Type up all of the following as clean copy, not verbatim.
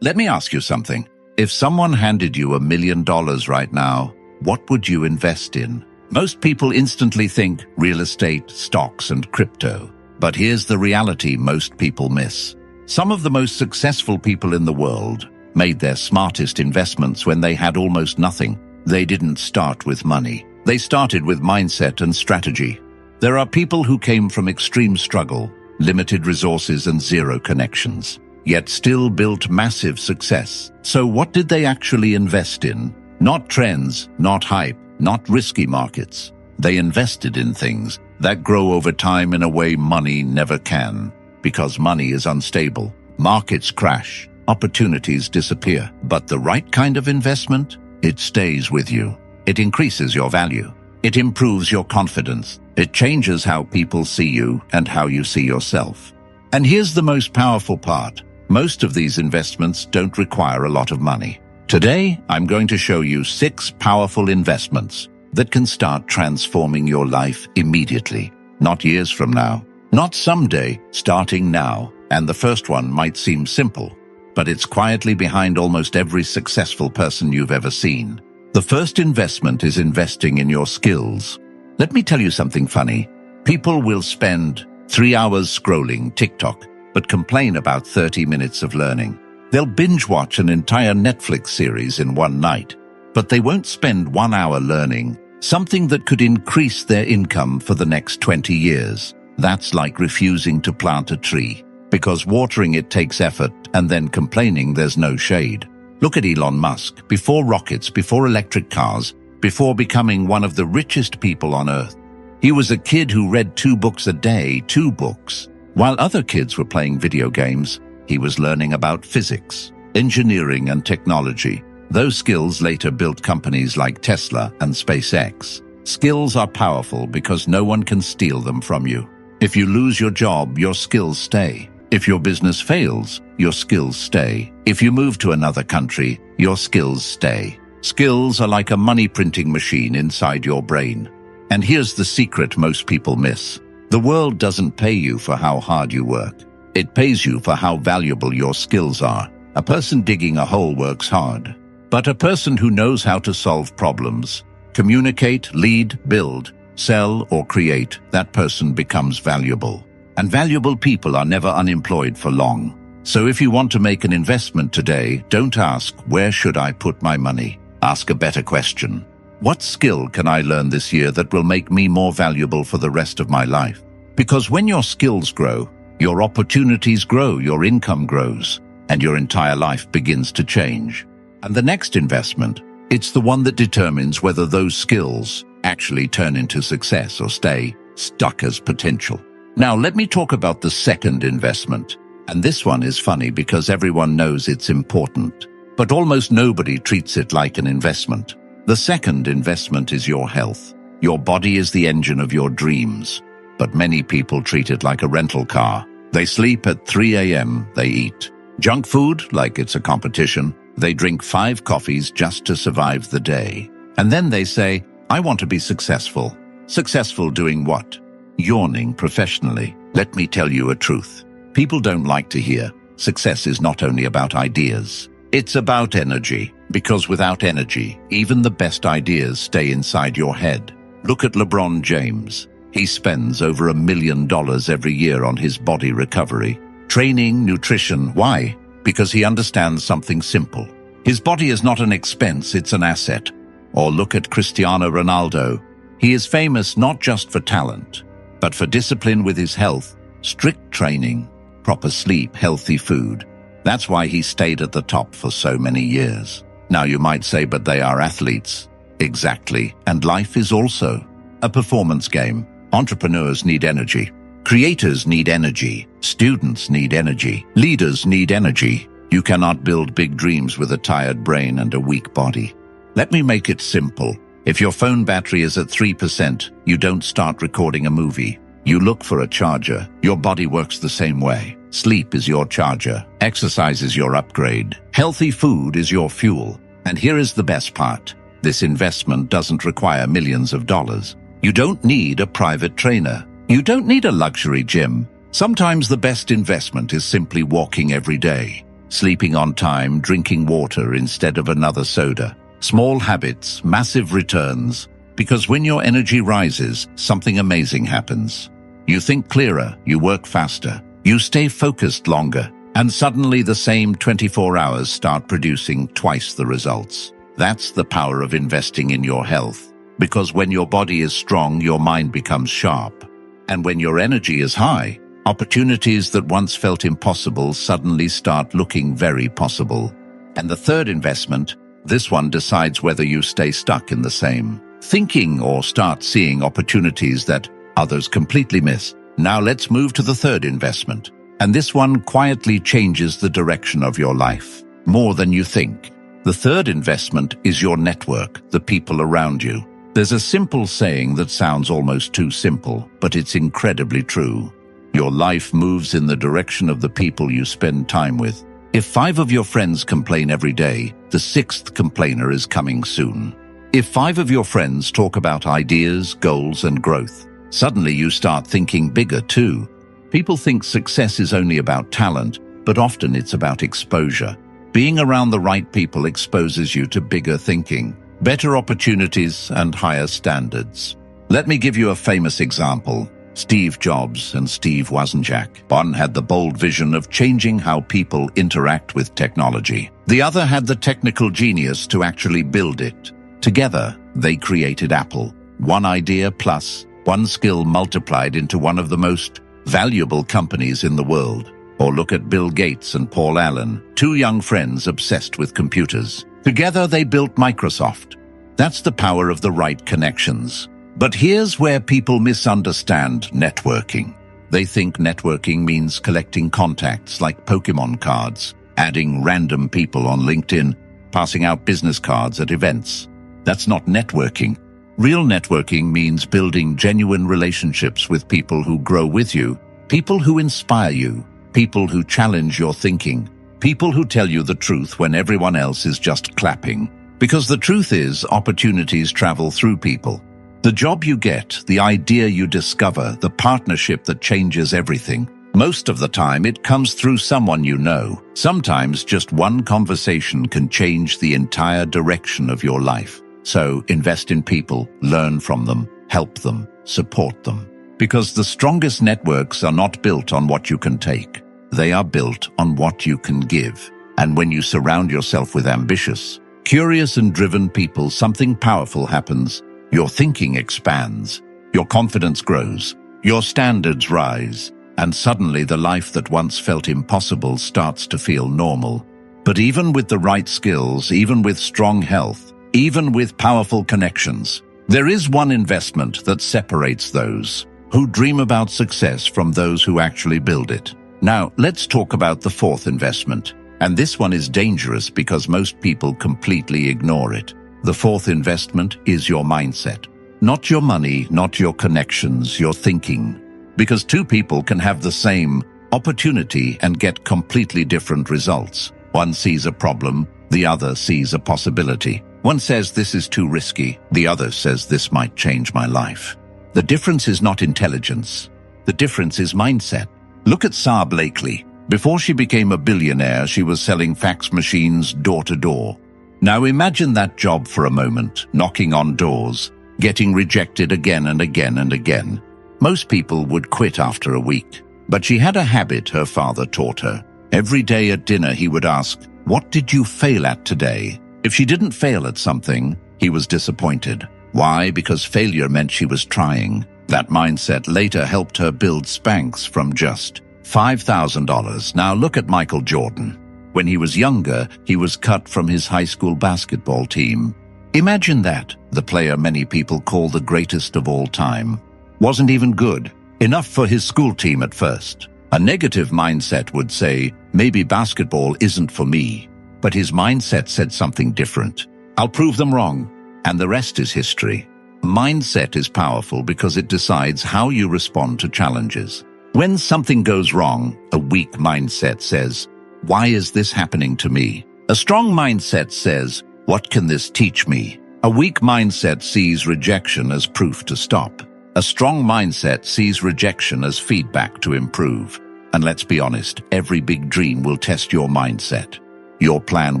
Let me ask you something. If someone handed you $1 million right now, what would you invest in? Most people instantly think real estate, stocks, and crypto. But here's the reality most people miss. Some of the most successful people in the world made their smartest investments when they had almost nothing. They didn't start with money. They started with mindset and strategy. There are people who came from extreme struggle, limited resources, and zero connections, yet still built massive success. So what did they actually invest in? Not trends, not hype, not risky markets. They invested in things that grow over time in a way money never can. Because money is unstable. Markets crash. Opportunities disappear. But the right kind of investment? It stays with you. It increases your value. It improves your confidence. It changes how people see you and how you see yourself. And here's the most powerful part. Most of these investments don't require a lot of money. Today, I'm going to show you 6 powerful investments that can start transforming your life immediately. Not years from now, not someday, starting now. And the first one might seem simple, but it's quietly behind almost every successful person you've ever seen. The first investment is investing in your skills. Let me tell you something funny. People will spend 3 hours scrolling TikTok, but complain about 30 minutes of learning. They'll binge watch an entire Netflix series in one night, but they won't spend 1 hour learning something that could increase their income for the next 20 years. That's like refusing to plant a tree, because watering it takes effort and then complaining there's no shade. Look at Elon Musk. Before rockets, before electric cars, before becoming one of the richest people on Earth, he was a kid who read 2 books a day, 2 books. While other kids were playing video games, he was learning about physics, engineering, and technology. Those skills later built companies like Tesla and SpaceX. Skills are powerful because no one can steal them from you. If you lose your job, your skills stay. If your business fails, your skills stay. If you move to another country, your skills stay. Skills are like a money printing machine inside your brain. And here's the secret most people miss. The world doesn't pay you for how hard you work. It pays you for how valuable your skills are. A person digging a hole works hard, but a person who knows how to solve problems, communicate, lead, build, sell, or create, that person becomes valuable. And valuable people are never unemployed for long. So if you want to make an investment today, don't ask, where should I put my money? Ask a better question. What skill can I learn this year that will make me more valuable for the rest of my life? Because when your skills grow, your opportunities grow, your income grows, and your entire life begins to change. And the next investment, it's the one that determines whether those skills actually turn into success or stay stuck as potential. Now let me talk about the second investment. And this one is funny because everyone knows it's important, but almost nobody treats it like an investment. The second investment is your health. Your body is the engine of your dreams, but many people treat it like a rental car. They sleep at 3 a.m., they eat junk food like it's a competition. They drink 5 coffees just to survive the day. And then they say, I want to be successful. Successful doing what? Yawning professionally. Let me tell you a truth. People don't like to hear. Success is not only about ideas. It's about energy. Because without energy, even the best ideas stay inside your head. Look at LeBron James. He spends over $1 million every year on his body recovery. Training, nutrition. Why? Because he understands something simple. His body is not an expense, it's an asset. Or look at Cristiano Ronaldo. He is famous not just for talent, but for discipline with his health, strict training, proper sleep, healthy food. That's why he stayed at the top for so many years. Now you might say, but they are athletes. Exactly. And life is also a performance game. Entrepreneurs need energy. Creators need energy. Students need energy. Leaders need energy. You cannot build big dreams with a tired brain and a weak body. Let me make it simple. If your phone battery is at 3%, you don't start recording a movie. You look for a charger. Your body works the same way. Sleep is your charger. Exercise is your upgrade. Healthy food is your fuel. And here is the best part. This investment doesn't require millions of dollars. You don't need a private trainer. You don't need a luxury gym. Sometimes the best investment is simply walking every day. sleeping on time, drinking water instead of another soda. Small habits, massive returns. Because when your energy rises, something amazing happens. You think clearer, you work faster, you stay focused longer, and suddenly the same 24 hours start producing twice the results. That's the power of investing in your health. Because when your body is strong, your mind becomes sharp. And when your energy is high, opportunities that once felt impossible suddenly start looking very possible. And the third investment, this one decides whether you stay stuck in the same thinking or start seeing opportunities that others completely miss. Now let's move to the third investment. And this one quietly changes the direction of your life, more than you think. The third investment is your network, the people around you. There's a simple saying that sounds almost too simple, but it's incredibly true. Your life moves in the direction of the people you spend time with. If 5 of your friends complain every day, the 6th complainer is coming soon. If 5 of your friends talk about ideas, goals, and growth, suddenly you start thinking bigger too. People think success is only about talent, but often it's about exposure. Being around the right people exposes you to bigger thinking, better opportunities, and higher standards. Let me give you a famous example. Steve Jobs and Steve Wozniak. One had the bold vision of changing how people interact with technology. The other had the technical genius to actually build it. Together, they created Apple. One idea plus one skill multiplied into one of the most valuable companies in the world. Or look at Bill Gates and Paul Allen, 2 young friends obsessed with computers. Together, they built Microsoft. That's the power of the right connections. But here's where people misunderstand networking. They think networking means collecting contacts like Pokemon cards, adding random people on LinkedIn, passing out business cards at events. That's not networking. Real networking means building genuine relationships with people who grow with you, people who inspire you, people who challenge your thinking, people who tell you the truth when everyone else is just clapping. Because the truth is, opportunities travel through people. The job you get, the idea you discover, the partnership that changes everything. Most of the time, it comes through someone you know. Sometimes just one conversation can change the entire direction of your life. So invest in people, learn from them, help them, support them. Because the strongest networks are not built on what you can take. They are built on what you can give. And when you surround yourself with ambitious, curious and driven people, something powerful happens. Your thinking expands, your confidence grows, your standards rise, and suddenly the life that once felt impossible starts to feel normal. But even with the right skills, even with strong health, even with powerful connections, there is one investment that separates those who dream about success from those who actually build it. Now, let's talk about the fourth investment. And this one is dangerous because most people completely ignore it. The fourth investment is your mindset. Not your money, not your connections, your thinking. Because 2 people can have the same opportunity and get completely different results. One sees a problem, the other sees a possibility. One says this is too risky, the other says this might change my life. The difference is not intelligence. The difference is mindset. Look at Sarah Blakely. Before she became a billionaire, she was selling fax machines door to door. Now imagine that job for a moment, knocking on doors, getting rejected again and again and again. Most people would quit after a week. But she had a habit her father taught her. Every day at dinner he would ask, "What did you fail at today?" If she didn't fail at something, he was disappointed. Why? Because failure meant she was trying. That mindset later helped her build Spanx from just $5,000. Now look at Michael Jordan. When he was younger, he was cut from his high school basketball team. Imagine that. The player many people call the greatest of all time wasn't even good enough for his school team at first. A negative mindset would say, maybe basketball isn't for me. But his mindset said something different. I'll prove them wrong. And the rest is history. Mindset is powerful because it decides how you respond to challenges. When something goes wrong, a weak mindset says, "Why is this happening to me?" A strong mindset says, "What can this teach me?" A weak mindset sees rejection as proof to stop. A strong mindset sees rejection as feedback to improve. And let's be honest, every big dream will test your mindset. Your plan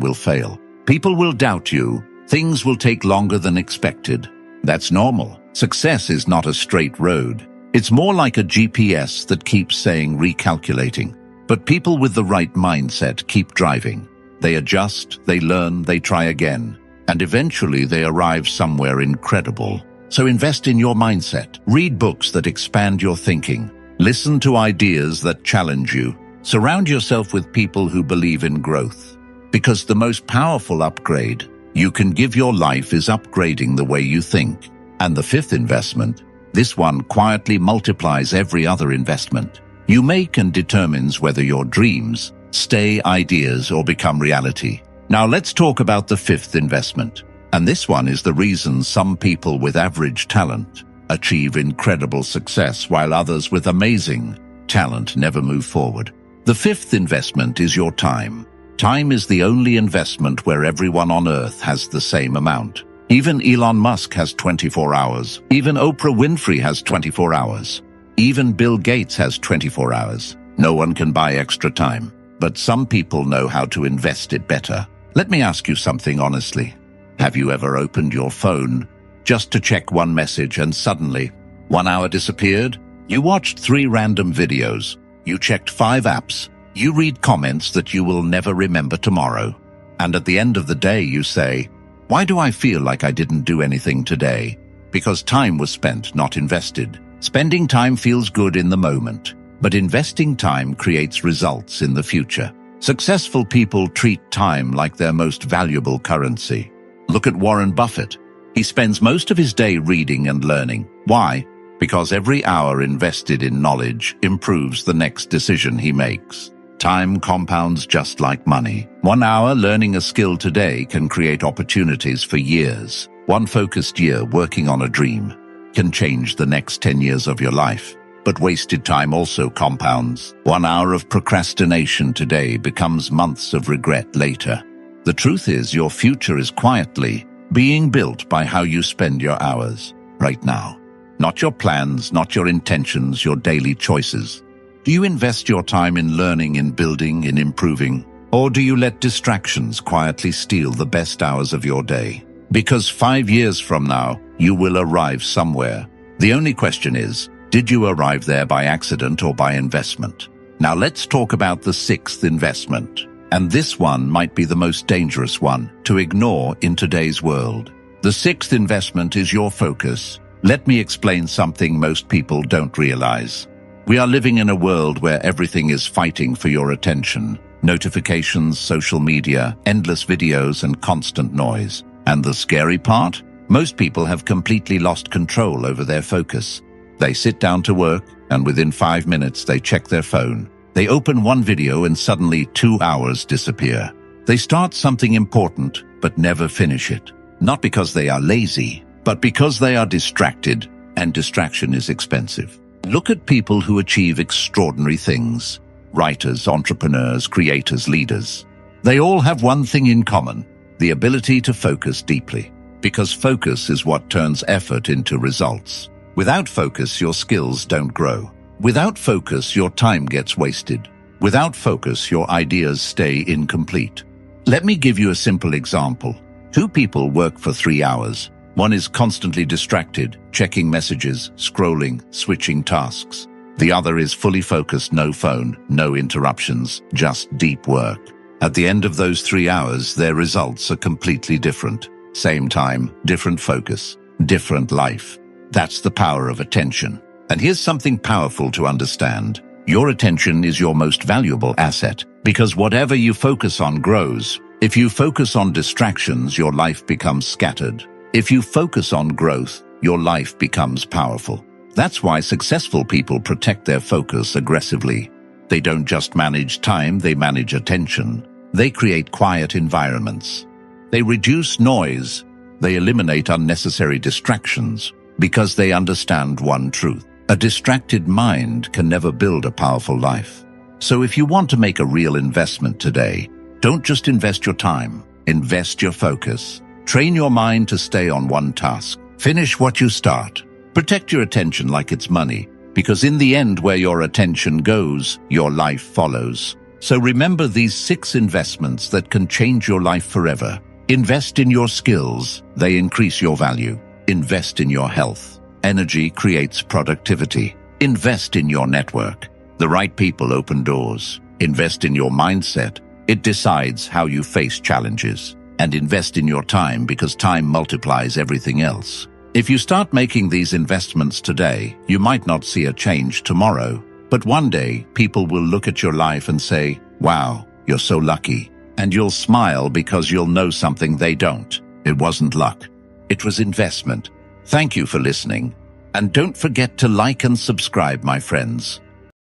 will fail. People will doubt you. Things will take longer than expected. That's normal. Success is not a straight road. It's more like a GPS that keeps saying recalculating. But people with the right mindset keep driving. They adjust, they learn, they try again. And eventually they arrive somewhere incredible. So invest in your mindset. Read books that expand your thinking. Listen to ideas that challenge you. Surround yourself with people who believe in growth. Because the most powerful upgrade you can give your life is upgrading the way you think. And the fifth investment, this one quietly multiplies every other investment you make and determines whether your dreams stay ideas or become reality. Now let's talk about the fifth investment. And this one is the reason some people with average talent achieve incredible success while others with amazing talent never move forward. The fifth investment is your time. Time is the only investment where everyone on earth has the same amount. Even Elon Musk has 24 hours. Even Oprah Winfrey has 24 hours. Even Bill Gates has 24 hours. No one can buy extra time. But some people know how to invest it better. Let me ask you something honestly. Have you ever opened your phone just to check one message and suddenly 1 hour disappeared? You watched 3 random videos. You checked 5 apps. You read comments that you will never remember tomorrow. And at the end of the day you say, why do I feel like I didn't do anything today? Because time was spent, not invested. Spending time feels good in the moment, but investing time creates results in the future. Successful people treat time like their most valuable currency. Look at Warren Buffett. He spends most of his day reading and learning. Why? Because every hour invested in knowledge improves the next decision he makes. Time compounds just like money. 1 hour learning a skill today can create opportunities for years. One focused year working on a dream can change the next 10 years of your life. But wasted time also compounds. 1 hour of procrastination today becomes months of regret later. The truth is, your future is quietly being built by how you spend your hours right now. Not your plans, not your intentions, your daily choices. Do you invest your time in learning, in building, in improving? Or do you let distractions quietly steal the best hours of your day? Because 5 years from now, you will arrive somewhere. The only question is, did you arrive there by accident or by investment? Now let's talk about the sixth investment. And this one might be the most dangerous one to ignore in today's world. The sixth investment is your focus. Let me explain something most people don't realize. We are living in a world where everything is fighting for your attention. Notifications, social media, endless videos, and constant noise. And the scary part? Most people have completely lost control over their focus. They sit down to work, and within 5 minutes they check their phone. They open one video and suddenly 2 hours disappear. They start something important, but never finish it. Not because they are lazy, but because they are distracted, and distraction is expensive. Look at people who achieve extraordinary things. Writers, entrepreneurs, creators, leaders. They all have one thing in common, the ability to focus deeply. Because focus is what turns effort into results. Without focus, your skills don't grow. Without focus, your time gets wasted. Without focus, your ideas stay incomplete. Let me give you a simple example. 2 people work for 3 hours. One is constantly distracted, checking messages, scrolling, switching tasks. The other is fully focused, no phone, no interruptions, just deep work. At the end of those 3 hours, their results are completely different. Same time, different focus, different life. That's the power of attention. And here's something powerful to understand. Your attention is your most valuable asset, because whatever you focus on grows. If you focus on distractions, your life becomes scattered. If you focus on growth, your life becomes powerful. That's why successful people protect their focus aggressively. They don't just manage time, they manage attention. They create quiet environments. They reduce noise. They eliminate unnecessary distractions because they understand one truth. A distracted mind can never build a powerful life. So if you want to make a real investment today, don't just invest your time, invest your focus. Train your mind to stay on one task. Finish what you start. Protect your attention like it's money, Because in the end, where your attention goes, your life follows. So remember these 6 investments that can change your life forever. Invest in your skills. They increase your value. Invest in your health. Energy creates productivity. Invest in your network. The right people open doors. Invest in your mindset. It decides how you face challenges. And invest in your time, because time multiplies everything else. If you start making these investments today, you might not see a change tomorrow, but one day people will look at your life and say, "Wow, you're so lucky." And you'll smile because you'll know something they don't. It wasn't luck. It was investment. Thank you for listening. And don't forget to like and subscribe, my friends.